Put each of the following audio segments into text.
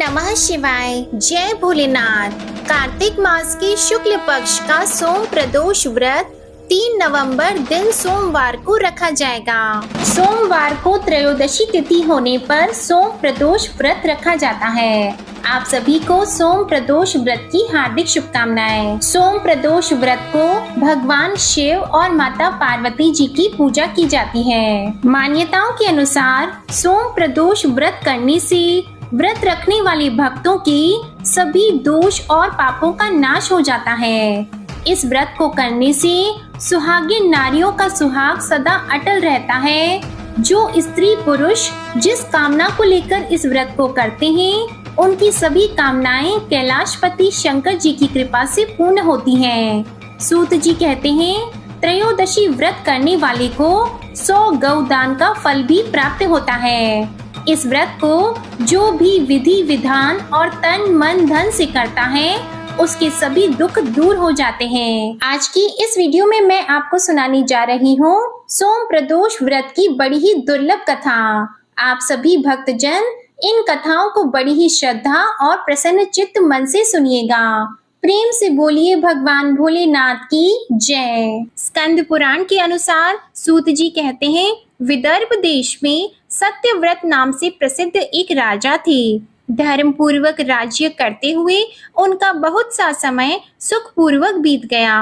नमः शिवाय। जय भोलेनाथ। कार्तिक मास के शुक्ल पक्ष का सोम प्रदोष व्रत 3 नवंबर दिन सोमवार को रखा जाएगा। सोमवार को त्रयोदशी तिथि होने पर सोम प्रदोष व्रत रखा जाता है। आप सभी को सोम प्रदोष व्रत की हार्दिक शुभकामनाएं। सोम प्रदोष व्रत को भगवान शिव और माता पार्वती जी की पूजा की जाती है। मान्यताओं के अनुसार सोम प्रदोष व्रत करने से व्रत रखने वाले भक्तों की सभी दोष और पापों का नाश हो जाता है। इस व्रत को करने से सुहागिन नारियों का सुहाग सदा अटल रहता है। जो स्त्री पुरुष जिस कामना को लेकर इस व्रत को करते हैं, उनकी सभी कामनाएं कैलाशपति शंकर जी की कृपा से पूर्ण होती हैं। सूत जी कहते हैं, त्रयोदशी व्रत करने वाले को 100 गौदान का फल भी प्राप्त होता है। इस व्रत को जो भी विधि विधान और तन मन धन से करता है, उसके सभी दुख दूर हो जाते हैं। आज की इस वीडियो में मैं आपको सुनाने जा रही हूँ सोम प्रदोष व्रत की बड़ी ही दुर्लभ कथा। आप सभी भक्तजन इन कथाओं को बड़ी ही श्रद्धा और प्रसन्न चित्त मन से सुनिएगा। प्रेम से बोलिए भगवान भोलेनाथ की जय। स्कंद पुराण के अनुसार सूत जी कहते हैं, विदर्भ देश में सत्यव्रत नाम से प्रसिद्ध एक राजा थे। धर्म पूर्वक राज्य करते हुए उनका बहुत सा समय सुख पूर्वक बीत गया।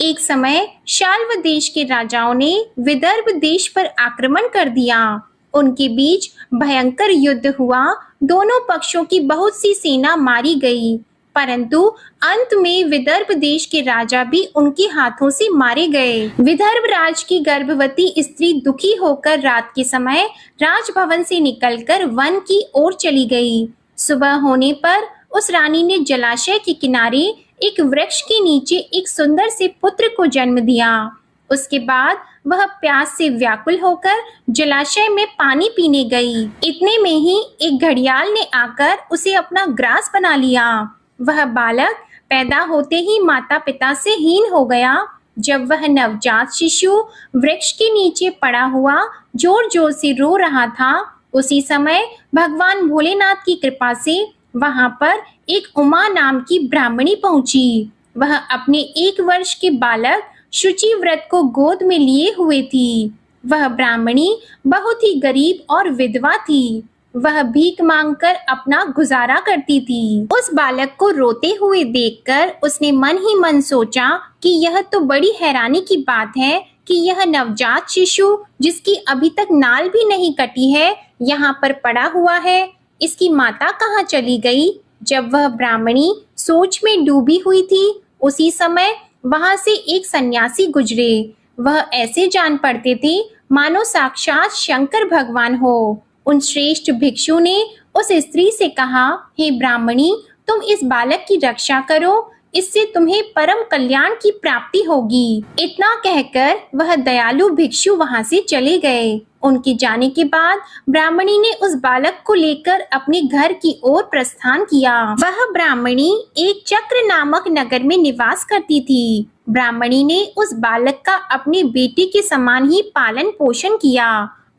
एक समय शाल्व देश के राजाओं ने विदर्भ देश पर आक्रमण कर दिया। उनके बीच भयंकर युद्ध हुआ। दोनों पक्षों की बहुत सी सेना मारी गई, परंतु अंत में विदर्भ देश के राजा भी उनके हाथों से मारे गए। विदर्भ राज की गर्भवती स्त्री दुखी होकर रात के समय राजभवन से निकलकर वन की ओर चली गई। सुबह होने पर उस रानी ने जलाशय के किनारे एक वृक्ष के नीचे एक सुंदर से पुत्र को जन्म दिया। उसके बाद वह प्यास से व्याकुल होकर जलाशय में पानी पीने गई। इतने में ही एक घड़ियाल ने आकर उसे अपना ग्रास बना लिया। वह बालक पैदा होते ही माता पिता से हीन हो गया। जब वह नवजात शिशु वृक्ष के नीचे पड़ा हुआ जोर जोर से रो रहा था, उसी समय भगवान भोलेनाथ की कृपा से वहां पर एक उमा नाम की ब्राह्मणी पहुंची। वह अपने 1 वर्ष के बालक शुचि व्रत को गोद में लिए हुए थी। वह ब्राह्मणी बहुत ही गरीब और विधवा थी। वह भीख मांगकर अपना गुजारा करती थी। उस बालक को रोते हुए देखकर उसने मन ही मन सोचा कि यह तो बड़ी हैरानी की बात है कि यह नवजात शिशु जिसकी अभी तक नाल भी नहीं कटी है, यहाँ पर पड़ा हुआ है। इसकी माता कहाँ चली गई? जब वह ब्राह्मणी सोच में डूबी हुई थी, उसी समय वहां से एक सन्यासी गुजरे। वह ऐसे जान पड़ते थे मानो साक्षात शंकर भगवान हो। उन श्रेष्ठ भिक्षु ने उस स्त्री से कहा, हे ब्राह्मणी, तुम इस बालक की रक्षा करो, इससे तुम्हें परम कल्याण की प्राप्ति होगी। इतना कहकर वह दयालु भिक्षु वहां से चले गए। उनके जाने के बाद ब्राह्मणी ने उस बालक को लेकर अपने घर की ओर प्रस्थान किया। वह ब्राह्मणी एक चक्र नामक नगर में निवास करती थी। ब्राह्मणी ने उस बालक का अपने बेटे के समान ही पालन पोषण किया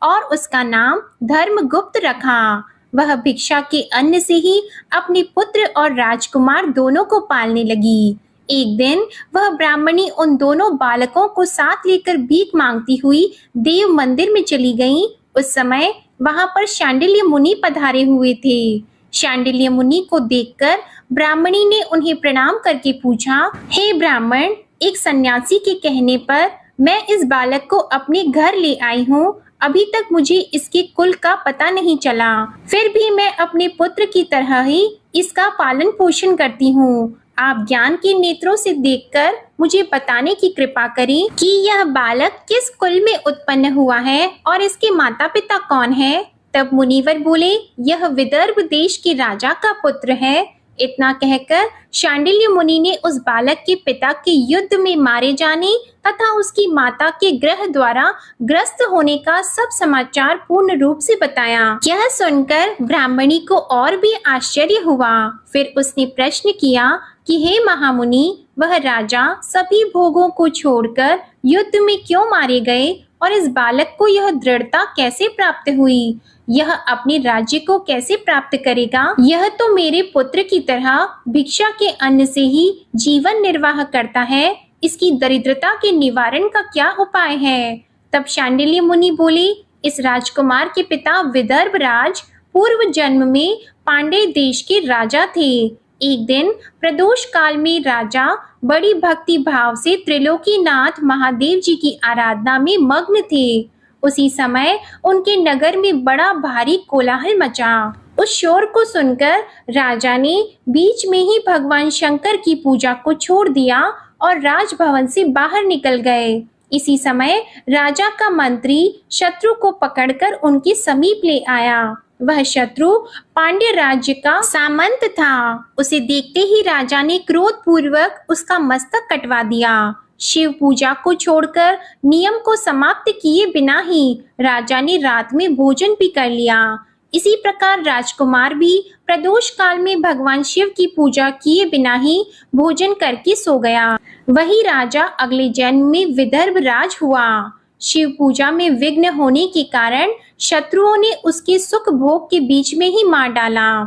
और उसका नाम धर्मगुप्त रखा। वह भिक्षा के अन्न से ही अपने पुत्र और राजकुमार दोनों को पालने लगी। एक दिन वह ब्राह्मणी उन दोनों बालकों को साथ लेकर भीख मांगती हुई देव मंदिर में चली गई। उस समय वहां पर शांडिल्य मुनि पधारे हुए थे। शांडिल्य मुनि को देखकर ब्राह्मणी ने उन्हें प्रणाम करके पूछा, हे ब्राह्मण, एक सन्यासी के कहने पर मैं इस बालक को अपने घर ले आई हूँ। अभी तक मुझे इसके कुल का पता नहीं चला, फिर भी मैं अपने पुत्र की तरह ही इसका पालन पोषण करती हूँ। आप ज्ञान के नेत्रों से देखकर मुझे बताने की कृपा करें कि यह बालक किस कुल में उत्पन्न हुआ है और इसके माता पिता कौन है। तब मुनिवर बोले, यह विदर्भ देश के राजा का पुत्र है। इतना कहकर शांडिल्य मुनि ने उस बालक के पिता के युद्ध में मारे जाने तथा उसकी माता के ग्रह द्वारा ग्रस्त होने का सब समाचार पूर्ण रूप से बताया। यह सुनकर ब्राह्मणी को और भी आश्चर्य हुआ। फिर उसने प्रश्न किया कि हे महामुनि, वह राजा सभी भोगों को छोड़कर युद्ध में क्यों मारे गए और इस बालक को यह दृढ़ता कैसे प्राप्त हुई? यह अपने राज्य को कैसे प्राप्त करेगा? यह तो मेरे पुत्र की तरह भिक्षा के अन्न से ही जीवन निर्वाह करता है। इसकी दरिद्रता के निवारण का क्या उपाय है? तब शांडिल्य मुनि बोले, इस राजकुमार के पिता विदर्भ राज पूर्व जन्म में पांड्य देश के राजा थे। एक दिन प्रदोष काल में राजा बड़ी भक्ति भाव से त्रिलोकीनाथ महादेव जी की आराधना में मग्न थे। उसी समय उनके नगर में बड़ा भारी कोलाहल मचा। उस शोर को सुनकर राजा ने बीच में ही भगवान शंकर की पूजा को छोड़ दिया और राजभवन से बाहर निकल गए। इसी समय राजा का मंत्री शत्रु को पकड़कर उनके समीप ले आया। वह शत्रु पांड्य राज्य का सामंत था। उसे देखते ही राजा ने क्रोध पूर्वक उसका मस्तक कटवा दिया। शिव पूजा को छोड़कर नियम को समाप्त किए बिना ही राजा ने रात में भोजन भी कर लिया। इसी प्रकार राजकुमार भी प्रदोष काल में भगवान शिव की पूजा किए बिना ही भोजन करके सो गया। वही राजा अगले जन्म में विदर्भ राज हुआ। शिव पूजा में विघ्न होने के कारण शत्रुओं ने उसके सुख भोग के बीच में ही मार डाला।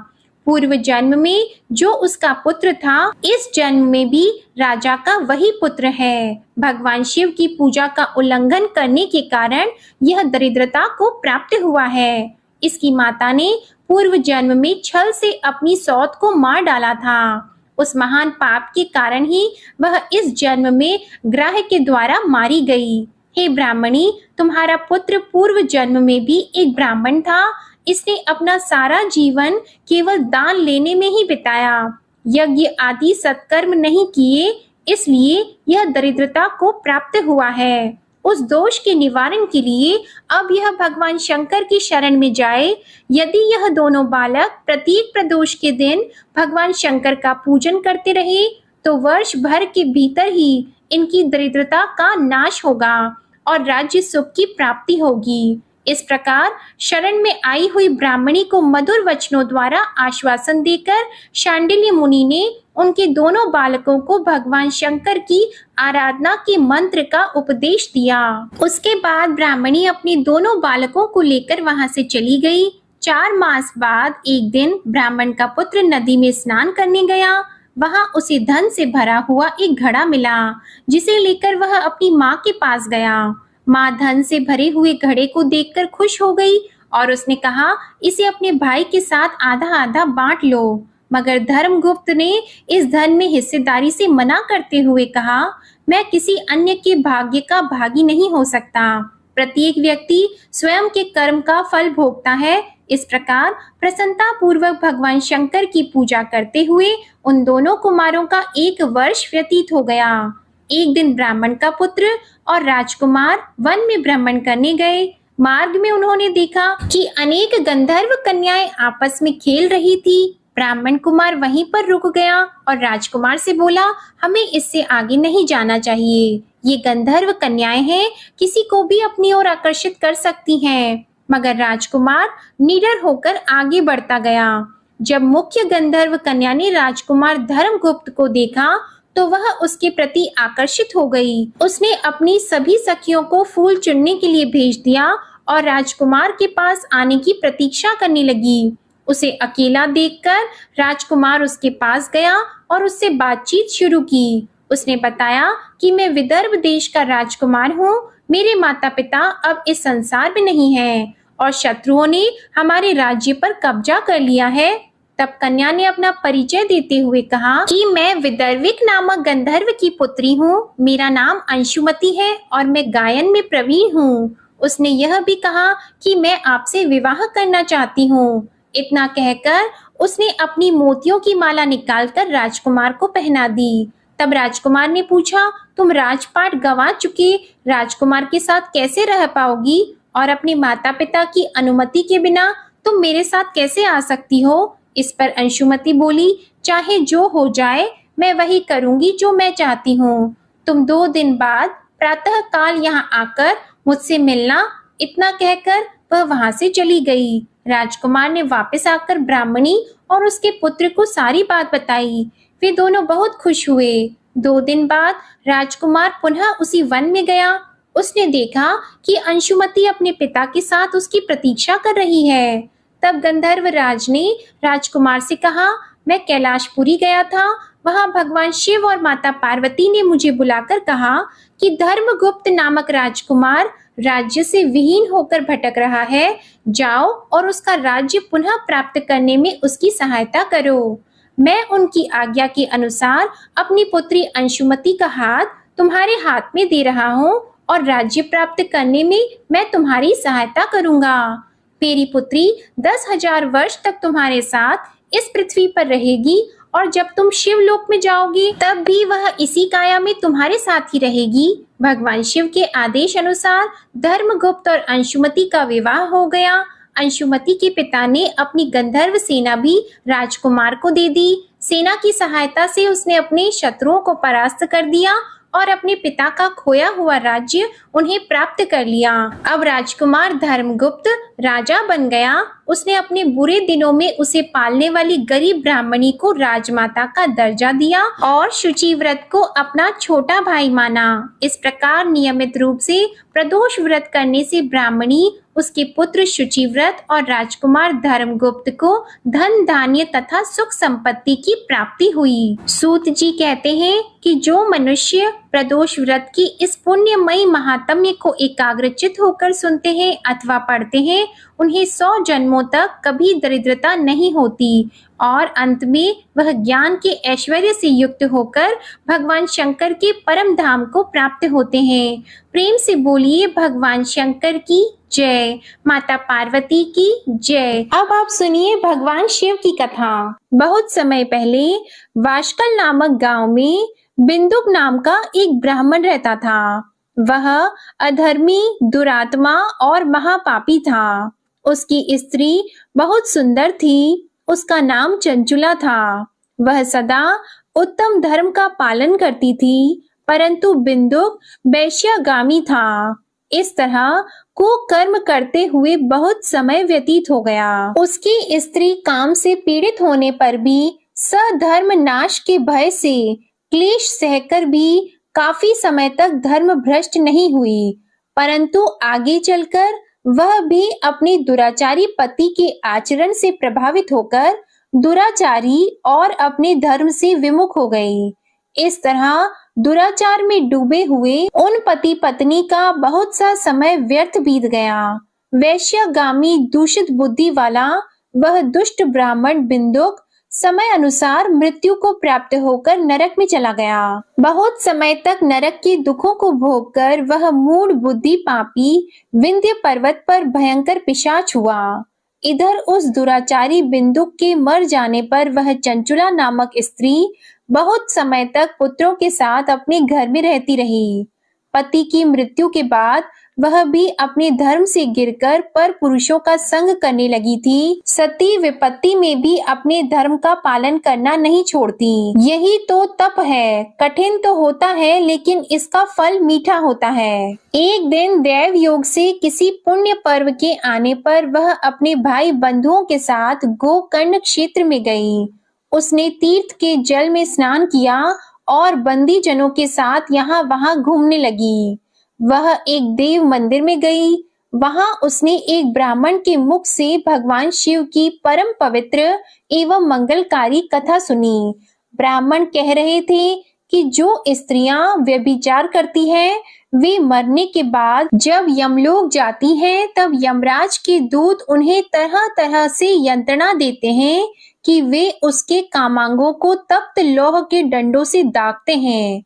पूर्व जन्म में जो उसका पुत्र था, इस जन्म में भी राजा का वही पुत्र है। भगवान शिव की पूजा का उल्लंघन करने के कारण यह दरिद्रता को प्राप्त हुआ है। इसकी माता ने पूर्व जन्म में छल से अपनी सौत को मार डाला था। उस महान पाप के कारण ही वह इस जन्म में ग्रह के द्वारा मारी गई। हे ब्राह्मणी, तुम्हारा पुत्र पूर्व जन्म में भी एक ब्राह्मण था। इसने अपना सारा जीवन केवल दान लेने में ही बिताया, यज्ञ आदि सत्कर्म नहीं किए, इसलिए यह दरिद्रता को प्राप्त हुआ है। उस दोष के निवारण के लिए अब यह भगवान शंकर की शरण में जाए। यदि यह दोनों बालक प्रत्येक प्रदोष के दिन भगवान शंकर का पूजन करते रहे तो वर्ष भर के भीतर ही इनकी दरिद्रता का नाश होगा और राज्य सुख की प्राप्ति होगी। इस प्रकार शरण में आई हुई ब्राह्मणी को मधुर वचनों द्वारा आश्वासन देकर शांडिल्य मुनि ने उनके दोनों बालकों को भगवान शंकर की आराधना के मंत्र का उपदेश दिया। उसके बाद ब्राह्मणी अपने दोनों बालकों को लेकर वहां से चली गई। 4 मास बाद एक दिन ब्राह्मण का पुत्र नदी में स्नान करने गया। वहां उसे धन से भरा हुआ एक घड़ा मिला, जिसे लेकर वह अपनी माँ के पास गया। माँ धन से भरे हुए घड़े को देखकर खुश हो गई और उसने कहा, इसे अपने भाई के साथ आधा आधा बांट लो। मगर धर्मगुप्त ने इस धन में हिस्सेदारी से मना करते हुए कहा, मैं किसी अन्य के भाग्य का भागी नहीं हो सकता। प्रत्येक व्यक्ति स्वयं के कर्म का फल भोगता है। इस प्रकार प्रसन्नता पूर्वक भगवान शंकर की पूजा करते हुए उन दोनों कुमारों का 1 वर्ष व्यतीत हो गया। एक दिन ब्राह्मण का पुत्र और राजकुमार वन में भ्रमण करने गए। मार्ग में उन्होंने देखा कि अनेक गंधर्व कन्याएं आपस में खेल रही थी। ब्राह्मण कुमार वहीं पर रुक गया और राजकुमार से बोला, हमें इससे आगे नहीं जाना चाहिए। ये गंधर्व कन्याएं हैं, किसी को भी अपनी ओर आकर्षित कर सकती हैं। मगर राजकुमार निडर होकर आगे बढ़ता गया। जब मुख्य गंधर्व कन्या ने राजकुमार धर्मगुप्त को देखा तो वह उसके प्रति आकर्षित हो गई। उसने अपनी सभी सखियों को फूल चुनने के लिए भेज दिया और राजकुमार के पास आने की प्रतीक्षा करने लगी। उसे अकेला देखकर राजकुमार उसके पास गया और उससे बातचीत शुरू की। उसने बताया कि मैं विदर्भ देश का राजकुमार हूँ। मेरे माता पिता अब इस संसार में नहीं हैं और शत्रुओं ने हमारे राज्य पर कब्जा कर लिया है। तब कन्या ने अपना परिचय देते हुए कहा कि मैं विदर्भिक नामक गंधर्व की पुत्री हूँ। मेरा नाम अंशुमति है और मैं गायन में प्रवीण हूँ। उसने यह भी कहा कि मैं आपसे विवाह करना चाहती हूँ। इतना कहकर उसने अपनी मोतियों की माला निकालकर राजकुमार को पहना दी। तब राजकुमार ने पूछा, तुम राजपाट गंवा चुके राजकुमार के साथ कैसे रह पाओगी और अपने माता पिता की अनुमति के बिना तुम मेरे साथ कैसे आ सकती हो? इस पर अंशुमति बोली, चाहे जो हो जाए मैं वही करूंगी जो मैं चाहती हूँ। तुम 2 दिन बाद प्रातः काल यहाँ आकर मुझसे मिलना। इतना कहकर वह वहां से चली गई। राजकुमार ने वापस आकर ब्राह्मणी और उसके पुत्र को सारी बात बताई। वे दोनों बहुत खुश हुए। 2 दिन बाद राजकुमार पुनः उसी वन में गया। उसने देखा कि अंशुमति अपने पिता के साथ उसकी प्रतीक्षा कर रही है। तब गंधर्व राज ने राजकुमार से कहा, मैं कैलाशपुरी गया था। वहां भगवान शिव और माता पार्वती ने मुझे बुलाकर कहा कि धर्मगुप्त नामक राजकुमार राज्य से विहीन होकर भटक रहा है। जाओ और उसका राज्य पुनः प्राप्त करने में उसकी सहायता करो। मैं उनकी आज्ञा के अनुसार अपनी पुत्री अंशुमति का हाथ तुम्हारे हाथ में दे रहा हूँ और राज्य प्राप्त करने में मैं तुम्हारी सहायता करूंगा। मेरी पुत्री 10,000 वर्ष तक तुम्हारे साथ इस पृथ्वी पर रहेगी और जब तुम शिवलोक में जाओगी तब भी वह इसी काया में तुम्हारे साथ ही रहेगी। भगवान शिव के आदेश अनुसार धर्मगुप्त और अंशुमति का विवाह हो गया। अंशुमति के पिता ने अपनी गंधर्व सेना भी राजकुमार को दे दी। सेना की सहायता से उसने अपने शत्रुओं को परास्त कर दिया और अपने पिता का खोया हुआ राज्य उन्हें प्राप्त कर लिया। अब राजकुमार धर्मगुप्त राजा बन गया। उसने अपने बुरे दिनों में उसे पालने वाली गरीब ब्राह्मणी को राजमाता का दर्जा दिया और शुचिव्रत को अपना छोटा भाई माना। इस प्रकार नियमित रूप से प्रदोष व्रत करने से ब्राह्मणी, उसके पुत्र शुचिव्रत और राजकुमार धर्मगुप्त को धन धान्य तथा सुख संपत्ति की प्राप्ति हुई। सूत जी कहते हैं कि जो मनुष्य प्रदोष व्रत की इस पुण्यमयी महात्म्य को एकाग्रचित होकर सुनते हैं अथवा पढ़ते हैं, उन्हें 100 जन्मों तक कभी दरिद्रता नहीं होती और अंत में वह ज्ञान के ऐश्वर्य से युक्त होकर भगवान शंकर के परम धाम को प्राप्त होते हैं। प्रेम से बोलिए भगवान शंकर की जय, माता पार्वती की जय। अब आप सुनिए भगवान शिव की कथा। बहुत समय पहले वाशकल नामक गांव में बिंदुक नाम का एक ब्राह्मण रहता था। वह अधर्मी, दुरात्मा और महापापी था। उसकी स्त्री बहुत सुंदर थी। उसका नाम चंचुला था। वह सदा उत्तम धर्म का पालन करती थी, परंतु बिंदुक वैश्यागामी था। इस तरह कुकर्म करते हुए बहुत समय व्यतीत हो गया। उसकी स्त्री काम से पीड़ित होने पर भी सधर्म नाश के भय से क्लेश सहकर भी काफी समय तक धर्म भ्रष्ट नहीं हुई, परंतु आगे चलकर वह भी अपने दुराचारी पति के आचरण से प्रभावित होकर दुराचारी और अपने धर्म से विमुख हो गई। इस तरह दुराचार में डूबे हुए उन पति पत्नी का बहुत सा समय व्यर्थ बीत गया। वैश्यागामी दूषित बुद्धि वाला वह दुष्ट ब्राह्मण बिंदुक समय अनुसार मृत्यु को प्राप्त होकर नरक में चला गया। बहुत समय तक नरक के दुखों को भोगकर वह मूढ़ बुद्धि पापी विंध्य पर्वत पर भयंकर पिशाच हुआ। इधर उस दुराचारी बिंदुक के मर जाने पर वह चंचुला नामक स्त्री बहुत समय तक पुत्रों के साथ अपने घर में रहती रही। पति की मृत्यु के बाद वह भी अपने धर्म से गिरकर पर पुरुषों का संग करने लगी थी। सती विपत्ति में भी अपने धर्म का पालन करना नहीं छोड़ती। यही तो तप है। कठिन तो होता है लेकिन इसका फल मीठा होता है। एक दिन देव योग से किसी पुण्य पर्व के आने पर वह अपने भाई बंधुओं के साथ गोकर्ण क्षेत्र में गई। उसने तीर्थ के जल में स्नान किया और बंदी जनों के साथ यहाँ वहां घूमने लगी। वह एक देव मंदिर में गई। वहां उसने एक ब्राह्मण के मुख से भगवान शिव की परम पवित्र एवं मंगलकारी कथा सुनी। ब्राह्मण कह रहे थे कि जो स्त्रियां व्यभिचार करती हैं, वे मरने के बाद जब यमलोक जाती हैं, तब यमराज के दूत उन्हें तरह तरह से यंत्रणा देते हैं कि वे उसके कामांगों को तप्त लौह के डंडों से दागते हैं।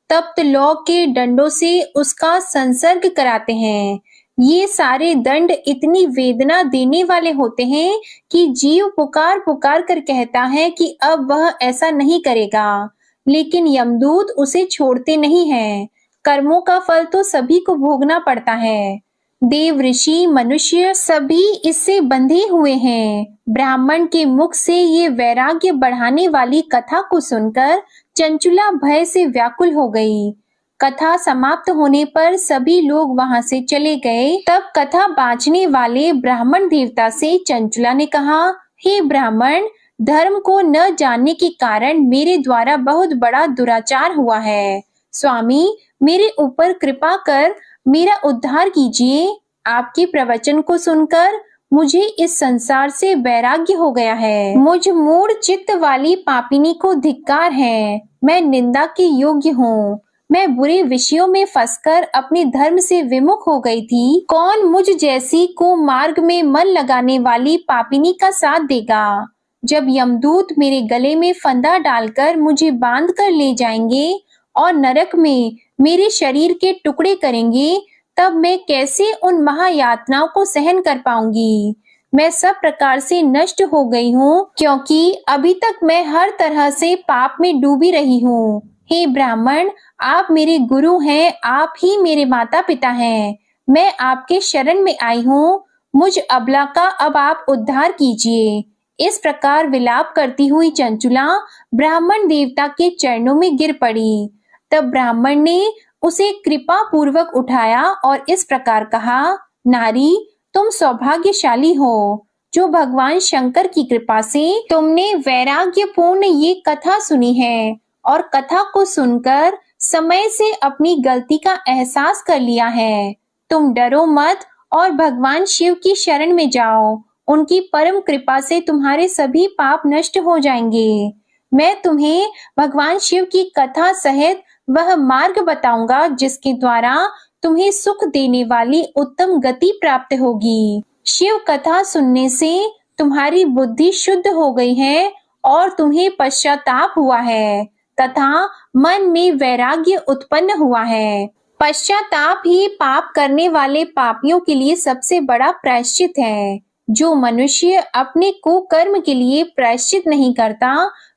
तप्त लौह के डंडों से उसका संसर्ग कराते हैं। ये सारे दंड इतनी वेदना देने वाले होते हैं कि जीव पुकार पुकार कर कहता है कि अब वह ऐसा नहीं करेगा, लेकिन यमदूत उसे छोड़ते नहीं हैं। कर्मों का फल तो सभी को भोगना पड़ता है। देव, ऋषि, मनुष्य सभी इससे बंधे हुए हैं। ब्राह्मण के मुख से ये वैराग्य बढ़ाने वाली कथा को सुनकर चंचुला भय से व्याकुल हो गई। कथा समाप्त होने पर सभी लोग वहां से चले गए। तब कथा बांचने वाले ब्राह्मण देवता से चंचुला ने कहा, हे ब्राह्मण, धर्म को न जानने के कारण मेरे द्वारा बहुत बड़ा दुराचार हुआ है। स्वामी, मेरे ऊपर कृपा कर मेरा उद्धार कीजिए। आपके प्रवचन को सुनकर मुझे इस संसार से वैराग्य हो गया है। मुझ मूढ़ चित्त वाली पापिनी को धिक्कार है। मैं निंदा के योग्य हूँ। मैं बुरे विषयों में फंसकर अपने धर्म से विमुख हो गई थी। कौन मुझ जैसी को मार्ग में मन लगाने वाली पापिनी का साथ देगा? जब यमदूत मेरे गले में फंदा डालकर मुझे बांध कर ले जाएंगे और नरक में मेरे शरीर के टुकड़े करेंगे, तब मैं कैसे उन महायातनाओं को सहन कर पाऊंगी? मैं सब प्रकार से नष्ट हो गई हूँ, क्योंकि अभी तक मैं हर तरह से पाप में डूबी रही हूँ। हे ब्राह्मण, आप मेरे गुरु हैं, आप ही मेरे माता पिता हैं। मैं आपके शरण में आई हूँ। मुझ अबला का अब आप उद्धार कीजिए। इस प्रकार विलाप करती हुई चंचुला ब्राह्मण देवता के चरणों में गिर पड़ी। तब ब्राह्मण ने उसे कृपा पूर्वक उठाया और इस प्रकार कहा, नारी, तुम सौभाग्यशाली हो, जो भगवान शंकर की कृपा से तुमने वैराग्यपूर्ण ये कथा सुनी है और कथा को सुनकर समय से अपनी गलती का एहसास कर लिया है। तुम डरो मत और भगवान शिव की शरण में जाओ। उनकी परम कृपा से तुम्हारे सभी पाप नष्ट हो जाएंगे। मैं तुम्हें भगवान शिव की कथा सहित वह मार्ग बताऊंगा जिसके द्वारा तुम्हें सुख देने वाली उत्तम गति प्राप्त होगी। शिव कथा सुनने से तुम्हारी बुद्धि शुद्ध हो गई है और तुम्हें पश्चाताप हुआ है तथा मन में वैराग्य उत्पन्न हुआ है। पश्चाताप ही पाप करने वाले पापियों के लिए सबसे बड़ा प्रायश्चित है। जो मनुष्य अपने कुकर्म के लिए प्रायश्चित नहीं करता,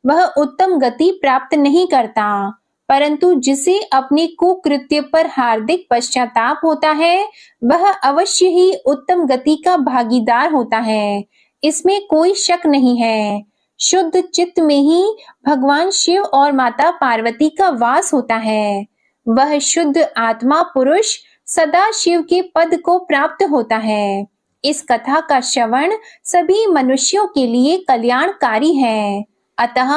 वह उत्तम गति प्राप्त नहीं करता, परंतु जिसे अपने कुकृत्य पर हार्दिक पश्चाताप होता है, वह अवश्य ही उत्तम गति का भागीदार होता है। इसमें कोई शक नहीं है। शुद्ध चित्त में ही भगवान शिव और माता पार्वती का वास होता है। वह शुद्ध आत्मा पुरुष सदा शिव के पद को प्राप्त होता है। इस कथा का श्रवण सभी मनुष्यों के लिए कल्याणकारी है, अतः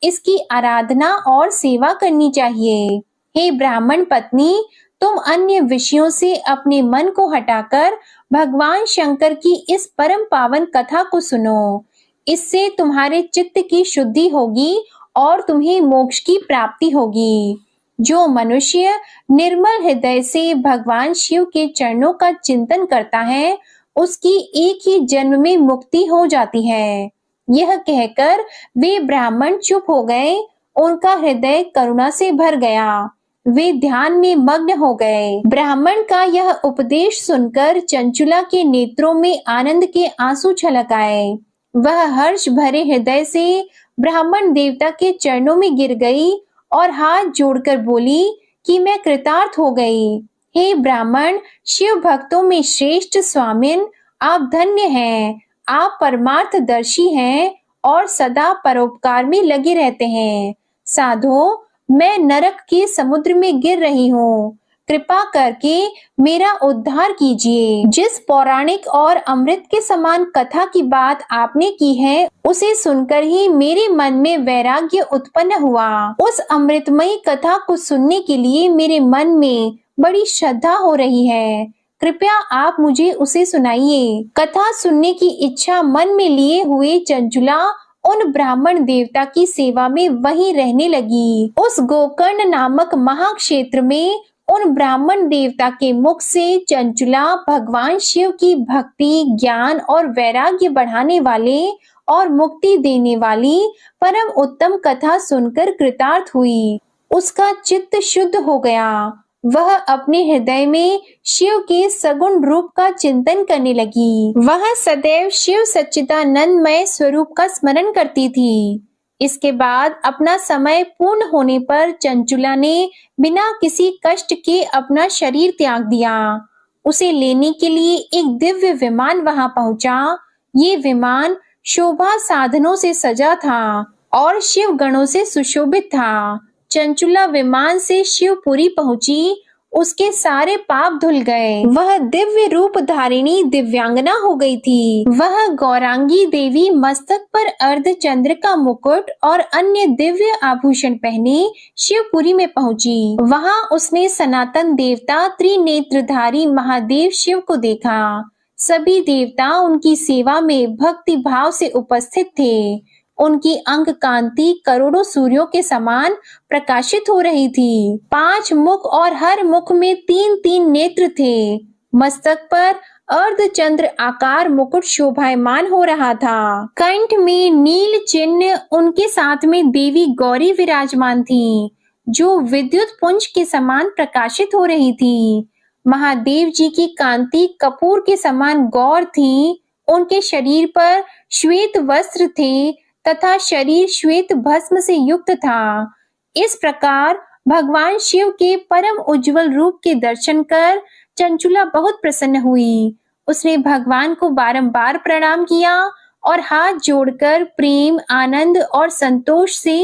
इसकी आराधना और सेवा करनी चाहिए। हे ब्राह्मण पत्नी, तुम अन्य विषयों से अपने मन को हटाकर भगवान शंकर की इस परम पावन कथा को सुनो। इससे तुम्हारे चित्त की शुद्धि होगी और तुम्हें मोक्ष की प्राप्ति होगी। जो मनुष्य निर्मल हृदय से भगवान शिव के चरणों का चिंतन करता है, उसकी एक ही जन्म में मुक्ति हो जाती है। यह कहकर वे ब्राह्मण चुप हो गए। उनका हृदय करुणा से भर गया। वे ध्यान में मग्न हो गए। ब्राह्मण का यह उपदेश सुनकर चंचुला के नेत्रों में आनंद के आंसू छलक आए। वह हर्ष भरे हृदय से ब्राह्मण देवता के चरणों में गिर गई और हाथ जोड़कर बोली कि मैं कृतार्थ हो गई। हे ब्राह्मण, शिव भक्तों में श्रेष्ठ स्वामिन, आप धन्य हैं। आप परमार्थदर्शी हैं और सदा परोपकार में लगे रहते हैं। साधो, मैं नरक के समुद्र में गिर रही हूँ। कृपा करके मेरा उद्धार कीजिए। जिस पौराणिक और अमृत के समान कथा की बात आपने की है, उसे सुनकर ही मेरे मन में वैराग्य उत्पन्न हुआ। उस अमृतमयी कथा को सुनने के लिए मेरे मन में बड़ी श्रद्धा हो रही है। कृपया आप मुझे उसे सुनाइए। कथा सुनने की इच्छा मन में लिए हुए चंचुला उन ब्राह्मण देवता की सेवा में वहीं रहने लगी। उस गोकर्ण नामक महाक्षेत्र में उन ब्राह्मण देवता के मुख से चंचुला भगवान शिव की भक्ति, ज्ञान और वैराग्य बढ़ाने वाले और मुक्ति देने वाली परम उत्तम कथा सुनकर कृतार्थ हुई। उसका चित्त शुद्ध हो गया। वह अपने हृदय में शिव के सगुण रूप का चिंतन करने लगी। वह सदैव शिव सच्चिदानंदमय स्वरूप का स्मरण करती थी। इसके बाद अपना समय पूर्ण होने पर चंचुला ने बिना किसी कष्ट के अपना शरीर त्याग दिया। उसे लेने के लिए एक दिव्य विमान वहां पहुंचा। ये विमान शोभा साधनों से सजा था और शिव गणों से सुशोभित था। चंचुला विमान से शिवपुरी पहुंची उसके सारे पाप धुल गए। वह दिव्य रूप धारिणी दिव्यांगना हो गई थी। वह गौरांगी देवी मस्तक पर अर्धचंद्र का मुकुट और अन्य दिव्य आभूषण पहने शिवपुरी में पहुंची। वहां उसने सनातन देवता त्रिनेत्रधारी महादेव शिव को देखा। सभी देवता उनकी सेवा में भक्ति भाव से उपस्थित थे। उनकी अंग कांति करोड़ों सूर्यों के समान प्रकाशित हो रही थी। 5 मुख और हर मुख में 3-3 नेत्र थे। मस्तक पर अर्धचंद्र आकार मुकुट शोभायमान हो रहा था। कंठ में नील चिन्ह, उनके साथ में देवी गौरी विराजमान थी, जो विद्युत पुंज के समान प्रकाशित हो रही थी। महादेव जी की कांति कपूर के समान गौर थी। उनके शरीर पर श्वेत वस्त्र थे तथा शरीर श्वेत भस्म से युक्त था। इस प्रकार भगवान शिव के परम उज्जवल रूप के दर्शन कर चंचुला बहुत प्रसन्न हुई। उसने भगवान को बारंबार प्रणाम किया और हाथ जोड़कर प्रेम, आनंद और संतोष से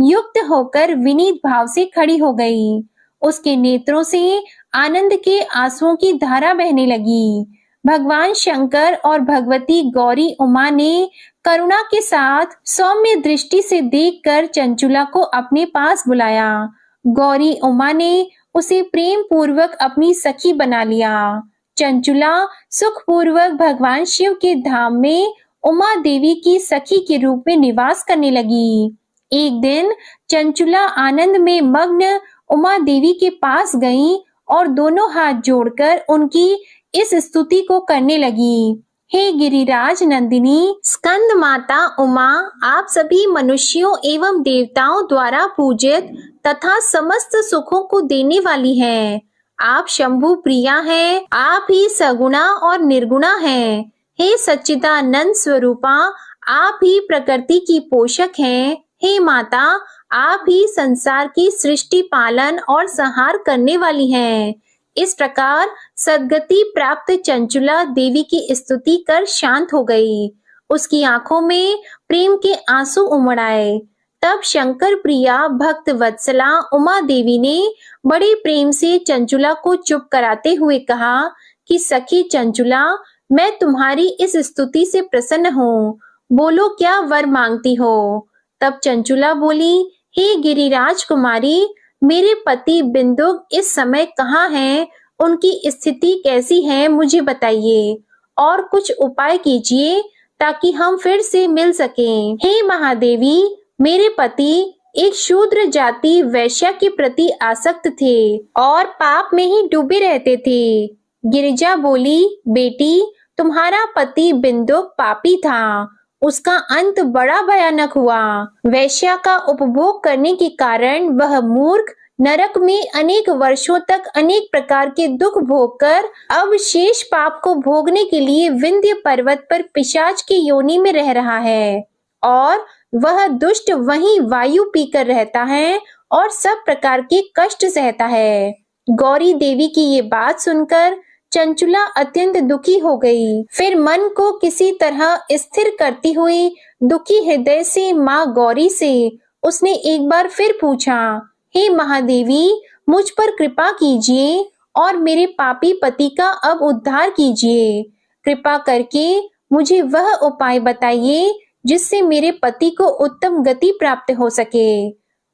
युक्त होकर विनीत भाव से खड़ी हो गई। उसके नेत्रों से आनंद के आंसुओं की धारा बहने लगी। भगवान शंकर और भगवती गौरी उमा ने करुणा के साथ सौम्य दृष्टि से देखकर चंचुला को अपने पास बुलाया। गौरी उमा ने उसे प्रेम पूर्वक अपनी सखी बना लिया। चंचुला सुखपूर्वक भगवान शिव के धाम में उमा देवी की सखी के रूप में निवास करने लगी। एक दिन चंचुला आनंद में मग्न उमा देवी के पास गई और दोनों हाथ जोड़कर उनकी इस स्तुति को करने लगी। हे गिरिराज नंदिनी, स्कंद माता उमा, आप सभी मनुष्यों एवं देवताओं द्वारा पूजित तथा समस्त सुखों को देने वाली हैं। आप शंभु प्रिया हैं। आप ही सगुणा और निर्गुणा हैं। हे सच्चिदानंद स्वरूपा, आप ही प्रकृति की पोषक हैं। हे माता, आप ही संसार की सृष्टि, पालन और संहार करने वाली हैं। इस प्रकार सद्गति प्राप्त चंचुला देवी की स्तुति कर शांत हो गई। उसकी आंखों में प्रेम के आंसू उमड़ आए। तब शंकर प्रिया भक्त वत्सला उमा देवी ने बड़े प्रेम से चंचुला को चुप कराते हुए कहा कि सखी चंचुला, मैं तुम्हारी इस स्तुति से प्रसन्न हूँ। बोलो, क्या वर मांगती हो? तब चंचुला बोली, हे गिरिराज कुमारी, मेरे पति बिंदुक इस समय कहाँ हैं? उनकी स्थिति कैसी है, मुझे बताइए और कुछ उपाय कीजिए ताकि हम फिर से मिल सकें। हे महादेवी, मेरे पति एक शूद्र जाति वैश्या के प्रति आसक्त थे और पाप में ही डूबे रहते थे। गिरिजा बोली, बेटी, तुम्हारा पति बिंदुक पापी था। उसका अंत बड़ा भयानक हुआ। वैश्या का उपभोग करने के कारण वह मूर्ख नरक में अनेक वर्षों तक अनेक प्रकार के दुख भोगकर अब शेष पाप को भोगने के लिए विंध्य पर्वत पर पिशाच की योनि में रह रहा है और वह दुष्ट वहीं वायु पीकर रहता है और सब प्रकार के कष्ट सहता है। गौरी देवी की ये बात सुनकर चंचुला अत्यंत दुखी हो गई। फिर मन को किसी तरह स्थिर करती हुई दुखी हृदय से माँ गौरी से उसने एक बार फिर पूछा, हे महादेवी, मुझ पर कृपा कीजिए और मेरे पापी पति का अब उद्धार कीजिए। कृपा करके मुझे वह उपाय बताइए जिससे मेरे पति को उत्तम गति प्राप्त हो सके।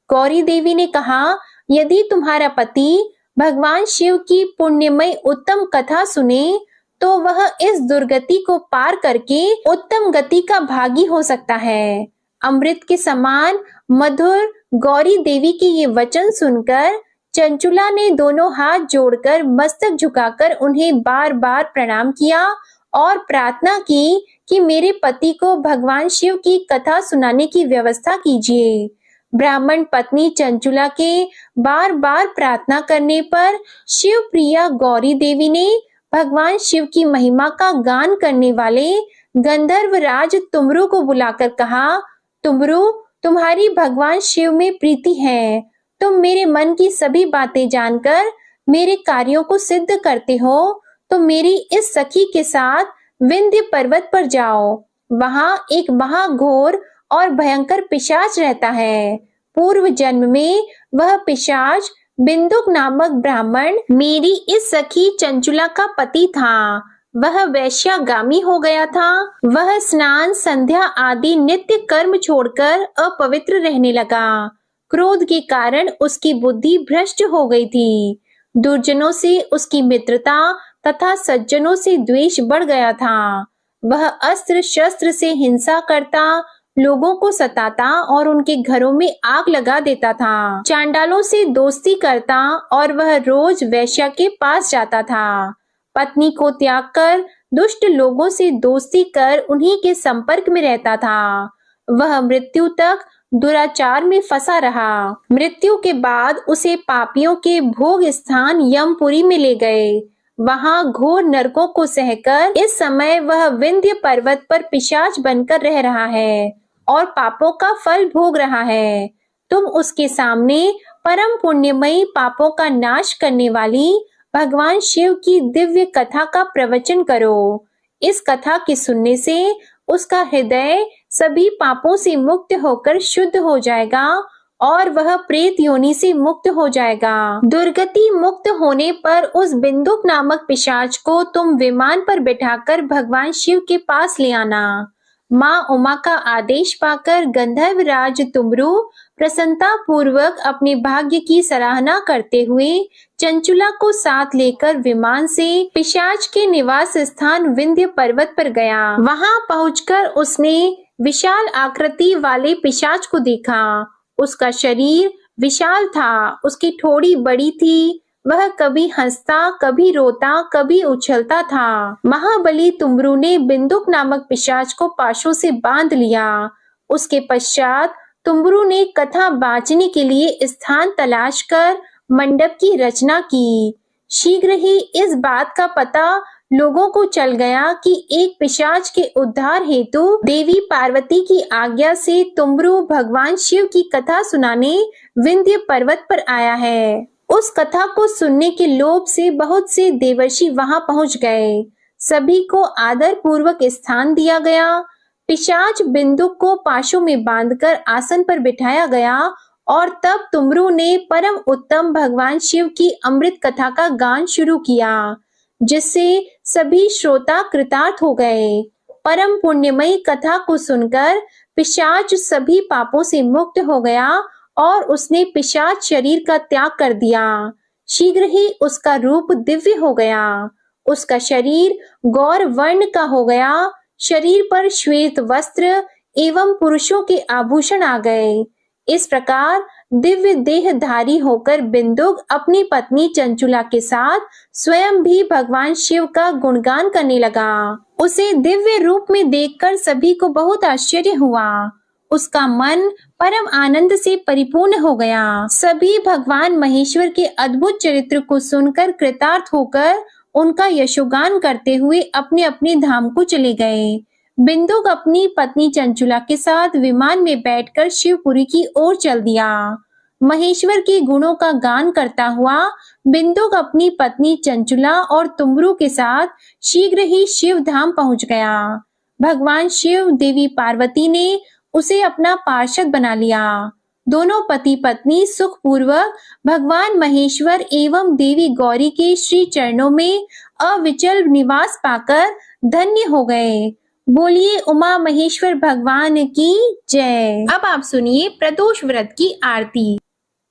गौरी देवी ने कहा, यदि तुम्हारा पति भगवान शिव की पुण्यमय उत्तम कथा सुने तो वह इस दुर्गति को पार करके उत्तम गति का भागी हो सकता है। अमृत के समान मधुर गौरी देवी की ये वचन सुनकर चंचुला ने दोनों हाथ जोड़कर मस्तक झुकाकर उन्हें बार बार प्रणाम किया और प्रार्थना की कि मेरे पति को भगवान शिव की कथा सुनाने की व्यवस्था कीजिए। ब्राह्मण पत्नी चंचुला के बार बार प्रार्थना करने पर शिव प्रिया गौरी देवी ने भगवान शिव की महिमा का गान करने वाले गंधर्व राज तुमरु को बुलाकर कहा, तुमरु, तुम्हारी भगवान शिव में प्रीति है। तुम मेरे मन की सभी बातें जानकर मेरे कार्यों को सिद्ध करते हो तो मेरी इस सखी के साथ विंध्य पर्वत पर जाओ। वहां एक महाघोर और भयंकर पिशाच रहता है। पूर्व जन्म में वह पिशाच बिंदुक नामक ब्राह्मण मेरी इस सखी चंचुला का पति था। वह वैश्यागामी हो गया था। वह स्नान, संध्या आदि नित्य कर्म छोड़कर अपवित्र रहने लगा। क्रोध के कारण उसकी बुद्धि भ्रष्ट हो गई थी। दुर्जनों से उसकी मित्रता तथा सज्जनों से द्वेष बढ़ गया था। वह अस्त्र शस्त्र से हिंसा करता, लोगों को सताता और उनके घरों में आग लगा देता था। चांडालों से दोस्ती करता और वह रोज वैश्या के पास जाता था। पत्नी को त्याग कर दुष्ट लोगों से दोस्ती कर उन्हीं के संपर्क में रहता था। वह मृत्यु तक दुराचार में फंसा रहा। मृत्यु के बाद उसे पापियों के भोग स्थान यमपुरी में ले गए। वहां घोर नरकों को सहकर इस समय वह विंध्य पर्वत पर पिशाच बनकर रह रहा है और पापों का फल भोग रहा है। तुम उसके सामने परम पुण्यमयी, पापों का नाश करने वाली भगवान शिव की दिव्य कथा का प्रवचन करो। इस कथा के सुनने से उसका हृदय सभी पापों से मुक्त होकर शुद्ध हो जाएगा और वह प्रेत योनि से मुक्त हो जाएगा। दुर्गति मुक्त होने पर उस बिंदुक नामक पिशाच को तुम विमान पर बिठाकर भगवान शिव के पास ले आना। माँ उमा का आदेश पाकर गंधर्व राज तुमरू प्रसन्नता पूर्वक अपने भाग्य की सराहना करते हुए चंचुला को साथ लेकर विमान से पिशाच के निवास स्थान विंध्य पर्वत पर गया। वहां पहुंचकर उसने विशाल आकृति वाले पिशाच को देखा। उसका शरीर विशाल था, उसकी ठोड़ी बड़ी थी। वह कभी हंसता, कभी रोता, कभी उछलता था। महाबली तुमरू ने बिंदुक नामक पिशाच को पाशों से बांध लिया। उसके पश्चात तुमरू ने कथा बांचने के लिए स्थान तलाश कर मंडप की रचना की। शीघ्र ही इस बात का पता लोगों को चल गया कि एक पिशाच के उद्धार हेतु देवी पार्वती की आज्ञा से तुमरू भगवान शिव की कथा सुनाने विंध्य पर्वत पर आया है। उस कथा को सुनने के लोभ से बहुत से देवर्षि वहां पहुंच गए। सभी को आदर पूर्वक स्थान दिया गया। पिशाच बिंदुक को पाशों में बांधकर आसन पर बिठाया गया और तब तुमरू ने परम उत्तम भगवान शिव की अमृत कथा का गान शुरू किया, जिससे सभी श्रोता कृतार्थ हो गए। परम पुण्यमयी कथा को सुनकर पिशाच सभी पापों से मुक्त हो गया और उसने पिशाच शरीर का त्याग कर दिया। शीघ्र ही उसका रूप दिव्य हो गया। उसका शरीर गौर वर्ण का हो गया। शरीर पर श्वेत वस्त्र एवं पुरुषों के आभूषण आ गए। इस प्रकार दिव्य देहधारी होकर बिंदुक अपनी पत्नी चंचुला के साथ स्वयं भी भगवान शिव का गुणगान करने लगा। उसे दिव्य रूप में देखकर सभी को बहुत आश्चर्य हुआ। उसका मन परम आनंद से परिपूर्ण हो गया। सभी भगवान महेश्वर के अद्भुत चरित्र को सुनकर कृतार्थ होकर उनका यशोगान करते हुए अपने अपने धाम को चले गए। बिंदुक अपनी पत्नी चंचुला के साथ विमान में बैठकर शिवपुरी की ओर चल दिया। महेश्वर के गुणों का गान करता हुआ बिंदुक अपनी पत्नी चंचुला और तुमरू के साथ शीघ्र ही शिव धाम पहुंच गया। भगवान शिव, देवी पार्वती ने उसे अपना पार्षद बना लिया। दोनों पति पत्नी सुखपूर्वक भगवान महेश्वर एवं देवी गौरी के श्री चरणों में अविचल निवास पाकर धन्य हो गए। बोलिए उमा महेश्वर भगवान की जय। अब आप सुनिए प्रदोष व्रत की आरती।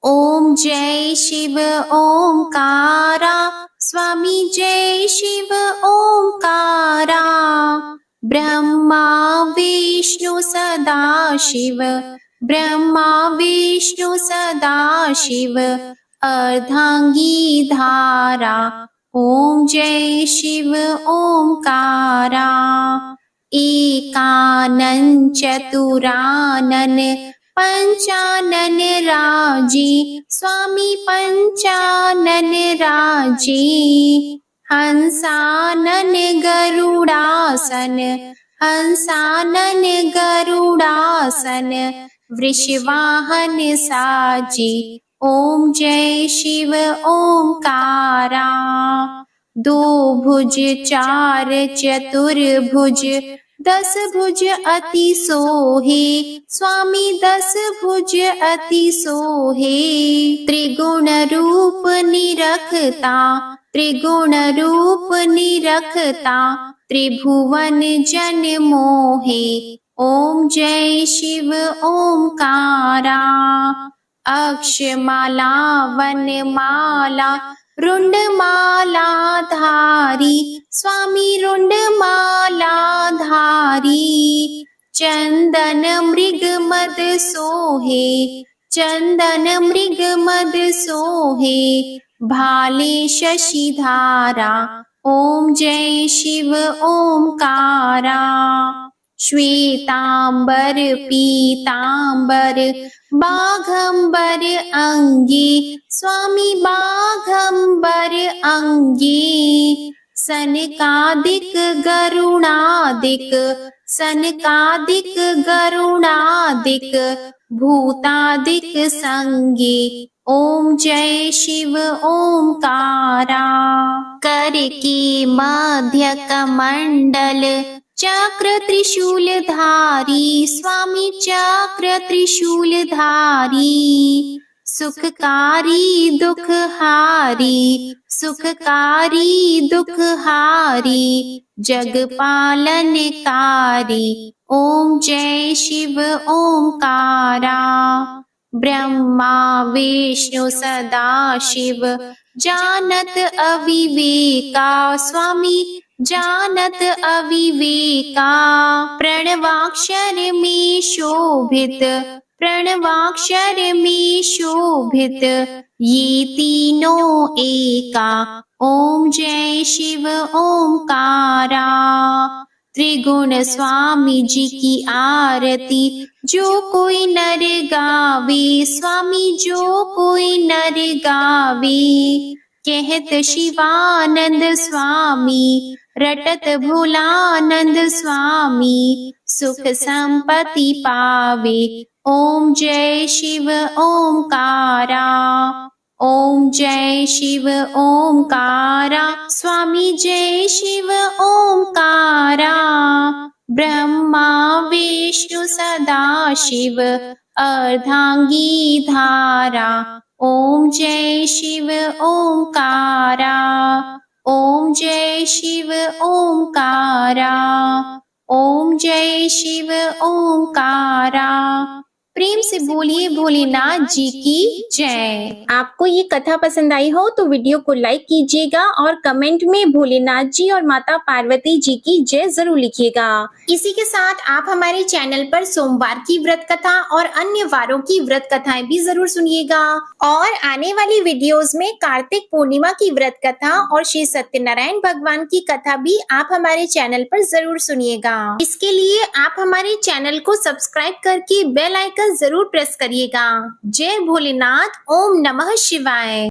ओम जय शिव ओंकारा, स्वामी जय शिव ओंकारा। ब्रह्मा विष्णु सदा शिव, ब्रह्मा विष्णु सदा शिव, अर्धांगी धारा। ओम जय शिव ओंकारा। एकानन चतुरानन पंचानन राजी, स्वामी पंचानन राजी। हंसानन गरुड़ासन, हंसानन गरुड़ासन, वृषवाहन साजी। ओम जय शिव ओंकारा। दो भुज चार चतुर्भुज, दस भुज अति सोहे, स्वामी दस भुज अति सोहे। त्रिगुण रूप निरखता, त्रिगुण रूप निरखता, त्रिभुवन जन मोहे। ओम जय शिव ओंकारा। अक्षमाला वनमाला रुंडमाला धारी, स्वामी रुंडमाला धारी। चंदन मृग मद सोहे, चंदन मृग मद सोहे, भाले शशिधारा। ओम जय शिव ओंकारा। श्वेतांबर पीतांबर बाघंबर अंगी, स्वामी बाघंबर अंगी। सनकादिक गरुणादिक, सनकादिक गरुणादिक, भूतादिक संगी। ओम जय शिव ओंकारा। कर की मध्य कमंडल चक्र त्रिशूल धारी, स्वामी चक्र त्रिशूल धारी। सुखकारी दुखहारी, सुखकारी दुखहारी, जग पालनकारी। ओम जय शिव ओंकारा। ब्रह्मा विष्णु सदा शिव जानत अविवेका, स्वामी जानत अविवेका। प्रणवाक्षर में शोभित, प्रणवाक्षर में शोभित, ये तीनों एका। ओम जय शिव ओंकारा। त्रिगुण स्वामी जी की आरती जो कोई नर गावे, स्वामी जो कोई नर गावे। कहत शिवानंद स्वामी, रटत भोलानंद स्वामी, सुख संपत्ति पावे। ओम जय शिव ओंकारा। ओम जय शिव ओंकारा, स्वामी जय शिव ओंकारा। ब्रह्मा विष्णु सदा शिव अर्धांगी धारा। ओम जय शिव ओंकारा। ओम जय शिव ओंकारा। ओम जय शिव ओंकारा। प्रेम से बोलिए भोलेनाथ जी की जय। आपको ये कथा पसंद आई हो तो वीडियो को लाइक कीजिएगा और कमेंट में भोलेनाथ जी और माता पार्वती जी की जय जरूर लिखिएगा। इसी के साथ आप हमारे चैनल पर सोमवार की व्रत कथा और अन्य वारों की व्रत कथाएं भी जरूर सुनिएगा। और आने वाली वीडियोस में कार्तिक पूर्णिमा की व्रत कथा और श्री सत्यनारायण भगवान की कथा भी आप हमारे चैनल पर जरूर सुनिएगा। इसके लिए आप हमारे चैनल को सब्सक्राइब करके बेल आइकन जरूर प्रेस करिएगा। जय भोलेनाथ। ओम नमः शिवाय।